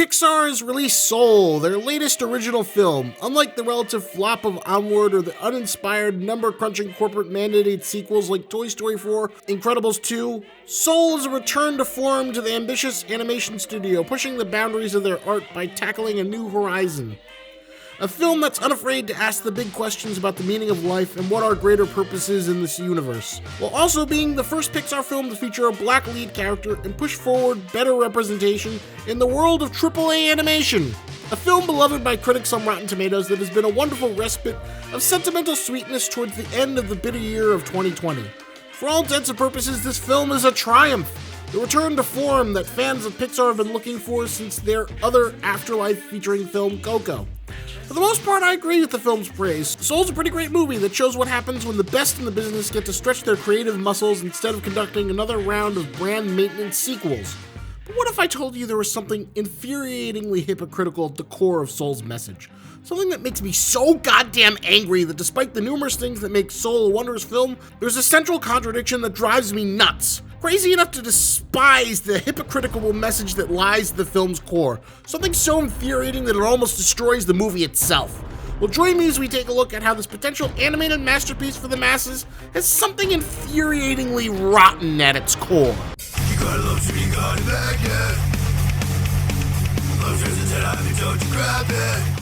Pixar has released Soul, their latest original film. Unlike the relative flop of Onward or the uninspired, number-crunching corporate-mandated sequels like Toy Story 4, Incredibles 2, Soul is a return to form to the ambitious animation studio, pushing the boundaries of their art by tackling a new horizon. A film that's unafraid to ask the big questions about the meaning of life and what our greater purpose is in this universe, while also being the first Pixar film to feature a black lead character and push forward better representation in the world of AAA animation. A film beloved by critics on Rotten Tomatoes that has been a wonderful respite of sentimental sweetness towards the end of the bitter year of 2020. For all intents and purposes, this film is a triumph. The return to form that fans of Pixar have been looking for since their other Afterlife featuring film Coco. For the most part, I agree with the film's praise. Soul's a pretty great movie that shows what happens when the best in the business get to stretch their creative muscles instead of conducting another round of brand maintenance sequels. But what if I told you there was something infuriatingly hypocritical at the core of Soul's message? Something that makes me so goddamn angry that despite the numerous things that make Soul a wondrous film, there's a central contradiction that drives me nuts. Crazy enough to despise the hypocritical message that lies at the film's core. Something so infuriating that it almost destroys the movie itself. Well, join me as we take a look at how this potential animated masterpiece for the masses has something infuriatingly rotten at its core. You gotta love to be gone back yet. Love isn't that I don't you grab it.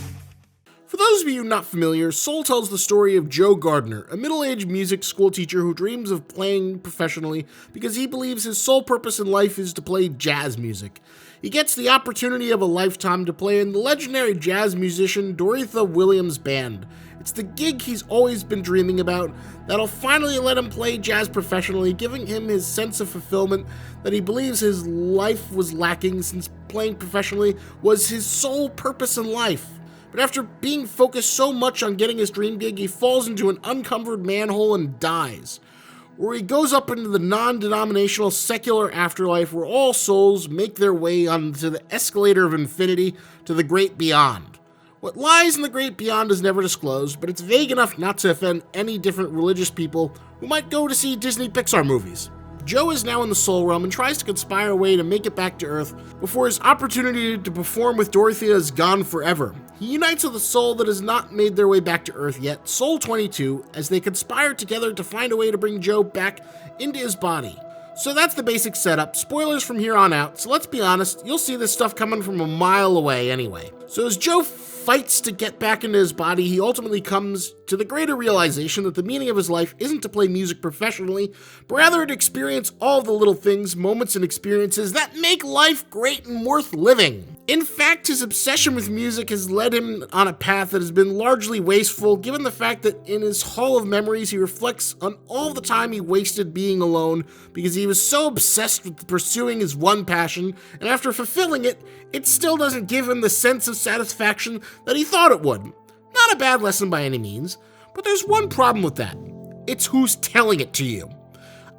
For those of you not familiar, Soul tells the story of Joe Gardner, a middle-aged music school teacher who dreams of playing professionally because he believes his sole purpose in life is to play jazz music. He gets the opportunity of a lifetime to play in the legendary jazz musician Doretha Williams' band. It's the gig he's always been dreaming about that'll finally let him play jazz professionally, giving him his sense of fulfillment that he believes his life was lacking since playing professionally was his sole purpose in life. But after being focused so much on getting his dream gig, he falls into an uncovered manhole and dies, where he goes up into the non-denominational secular afterlife where all souls make their way onto the escalator of infinity to the great beyond. What lies in the great beyond is never disclosed, but it's vague enough not to offend any different religious people who might go to see Disney Pixar movies. Joe is now in the soul realm and tries to conspire a way to make it back to Earth before his opportunity to perform with Dorothea is gone forever. He unites with a soul that has not made their way back to Earth yet, Soul 22, as they conspire together to find a way to bring Joe back into his body. So that's the basic setup. Spoilers from here on out, so let's be honest, you'll see this stuff coming from a mile away anyway. So as Joe fights to get back into his body, he ultimately comes to the greater realization that the meaning of his life isn't to play music professionally, but rather to experience all the little things, moments, and experiences that make life great and worth living. In fact, his obsession with music has led him on a path that has been largely wasteful, given the fact that in his Hall of Memories, he reflects on all the time he wasted being alone because he was so obsessed with pursuing his one passion, and after fulfilling it, it still doesn't give him the sense of satisfaction that he thought it would. Not a bad lesson by any means, but there's one problem with that. It's who's telling it to you.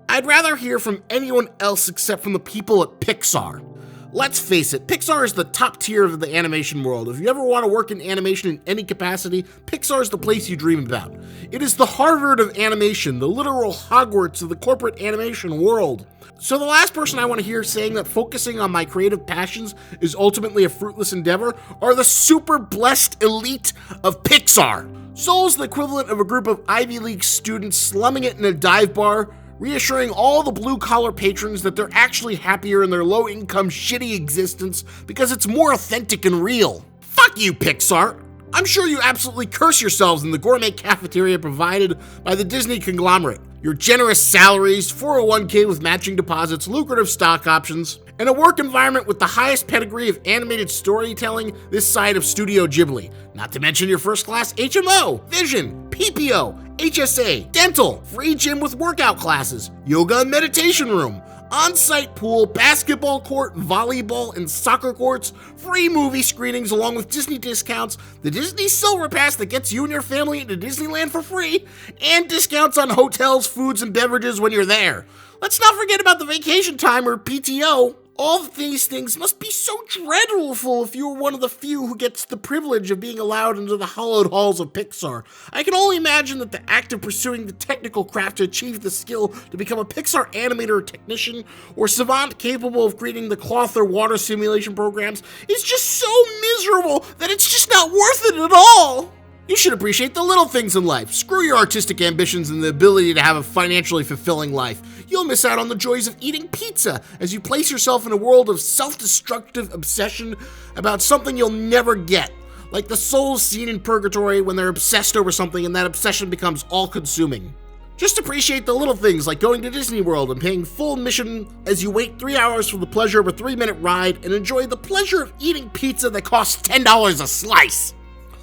I'd rather hear from anyone else except from the people at Pixar. Let's face it, Pixar is the top tier of the animation world. If you ever want to work in animation in any capacity, Pixar is the place you dream about. It is the Harvard of animation, the literal Hogwarts of the corporate animation world. So the last person I want to hear saying that focusing on my creative passions is ultimately a fruitless endeavor are the super blessed elite of Pixar. Soul is the equivalent of a group of Ivy League students slumming it in a dive bar, reassuring all the blue-collar patrons that they're actually happier in their low-income, shitty existence because it's more authentic and real. Fuck you, Pixar! I'm sure you absolutely curse yourselves in the gourmet cafeteria provided by the Disney conglomerate. Your generous salaries, 401k with matching deposits, lucrative stock options, and a work environment with the highest pedigree of animated storytelling this side of Studio Ghibli. Not to mention your first-class HMO, vision, PPO, HSA, dental, free gym with workout classes, yoga and meditation room, on-site pool, basketball court, volleyball, and soccer courts, free movie screenings along with Disney discounts, the Disney Silver Pass that gets you and your family into Disneyland for free, and discounts on hotels, foods, and beverages when you're there. Let's not forget about the vacation time or PTO. All of these things must be so dreadful if you are one of the few who gets the privilege of being allowed into the hallowed halls of Pixar. I can only imagine that the act of pursuing the technical craft to achieve the skill to become a Pixar animator or technician or savant capable of creating the cloth or water simulation programs is just so miserable that it's just not worth it at all. You should appreciate the little things in life. Screw your artistic ambitions and the ability to have a financially fulfilling life. You'll miss out on the joys of eating pizza as you place yourself in a world of self-destructive obsession about something you'll never get. Like the souls seen in purgatory when they're obsessed over something and that obsession becomes all-consuming. Just appreciate the little things like going to Disney World and paying full admission as you wait 3 hours for the pleasure of a 3-minute ride and enjoy the pleasure of eating pizza that costs $10 a slice.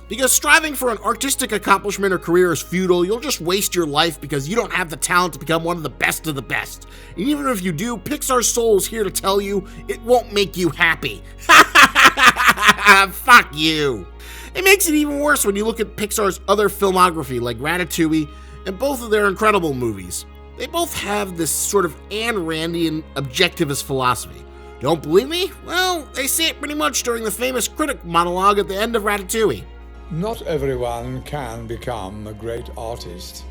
Because striving for an artistic accomplishment or career is futile, you'll just waste your life because you don't have the talent to become one of the best of the best. And even if you do, Pixar's soul is here to tell you it won't make you happy. Fuck you. It makes it even worse when you look at Pixar's other filmography like Ratatouille and both of their incredible movies. They both have this sort of Ayn Randian objectivist philosophy. Don't believe me? Well, they say it pretty much during the famous critic monologue at the end of Ratatouille. Not everyone can become a great artist,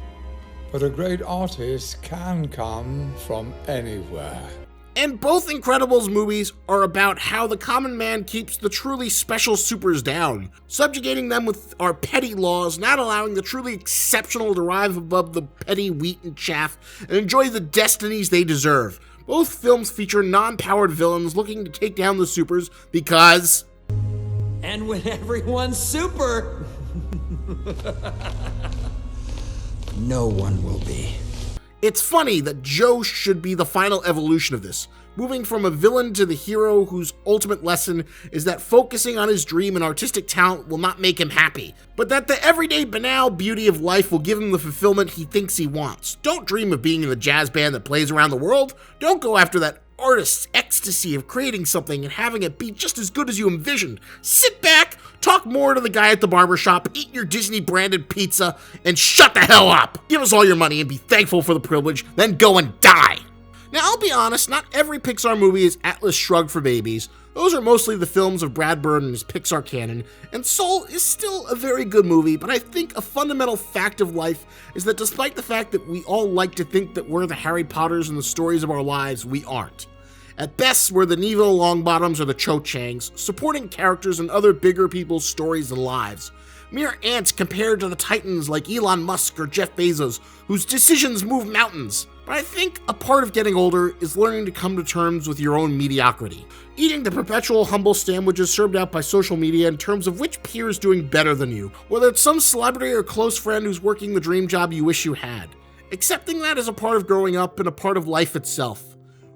but a great artist can come from anywhere. And both Incredibles movies are about how the common man keeps the truly special supers down, subjugating them with our petty laws, not allowing the truly exceptional to rise above the petty wheat and chaff and enjoy the destinies they deserve. Both films feature non-powered villains looking to take down the supers because... And when everyone's super, no one will be. It's funny that Joe should be the final evolution of this, moving from a villain to the hero whose ultimate lesson is that focusing on his dream and artistic talent will not make him happy, but that the everyday banal beauty of life will give him the fulfillment he thinks he wants. Don't dream of being in the jazz band that plays around the world. Don't go after that artist's ecstasy of creating something and having it be just as good as you envisioned. Sit back, talk more to the guy at the barbershop, eat your Disney-branded pizza, and shut the hell up! Give us all your money and be thankful for the privilege, then go and die! Now, I'll be honest, not every Pixar movie is Atlas Shrugged for babies. Those are mostly the films of Brad Bird and his Pixar canon, and Soul is still a very good movie, but I think a fundamental fact of life is that despite the fact that we all like to think that we're the Harry Potters and the stories of our lives, we aren't. At best, we're the Neville Longbottoms or the Cho Changs, supporting characters in other bigger people's stories and lives. Mere ants compared to the titans like Elon Musk or Jeff Bezos, whose decisions move mountains. But I think a part of getting older is learning to come to terms with your own mediocrity. Eating the perpetual humble sandwiches served out by social media in terms of which peer is doing better than you, whether it's some celebrity or close friend who's working the dream job you wish you had. Accepting that is a part of growing up and a part of life itself.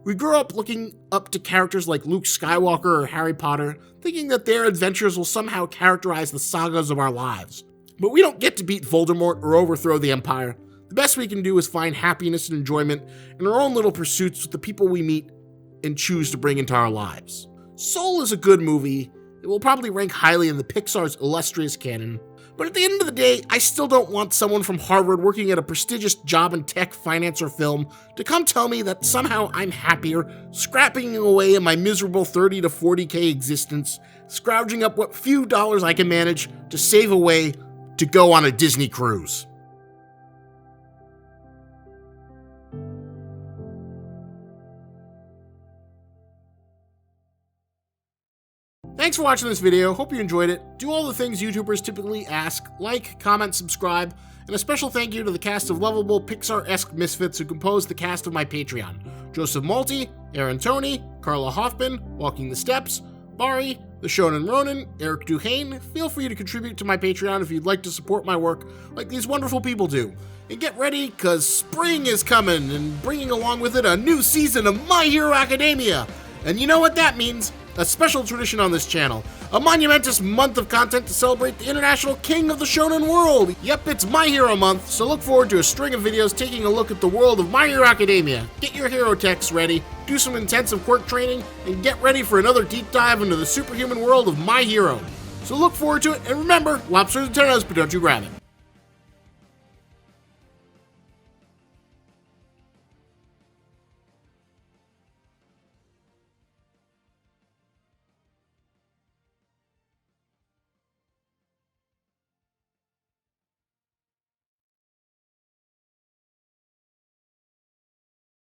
We grew up looking up to characters like Luke Skywalker or Harry Potter, thinking that their adventures will somehow characterize the sagas of our lives. But we don't get to beat Voldemort or overthrow the Empire. The best we can do is find happiness and enjoyment in our own little pursuits with the people we meet and choose to bring into our lives. Soul is a good movie. It will probably rank highly in the Pixar's illustrious canon. But at the end of the day, I still don't want someone from Harvard working at a prestigious job in tech, finance, or film to come tell me that somehow I'm happier, scrapping away in my miserable 30 to 40K existence, scrounging up what few dollars I can manage to save away to go on a Disney cruise. Thanks for watching this video, hope you enjoyed it. Do all the things YouTubers typically ask, like, comment, subscribe, and a special thank you to the cast of lovable Pixar-esque misfits who compose the cast of my Patreon. Joseph Malty, Aaron Toney, Carla Hoffman, Walking the Steps, Bari, The Shonen Ronin, Eric Duhane. Feel free to contribute to my Patreon if you'd like to support my work like these wonderful people do. And get ready, cause spring is coming and bringing along with it a new season of My Hero Academia. And you know what that means? A special tradition on this channel. A monumentous month of content to celebrate the international king of the shonen world. Yep, it's My Hero Month, so look forward to a string of videos taking a look at the world of My Hero Academia. Get your hero texts ready, do some intensive quirk training, and get ready for another deep dive into the superhuman world of My Hero. So look forward to it, and remember, lobsters and tennis, but don't you grab it.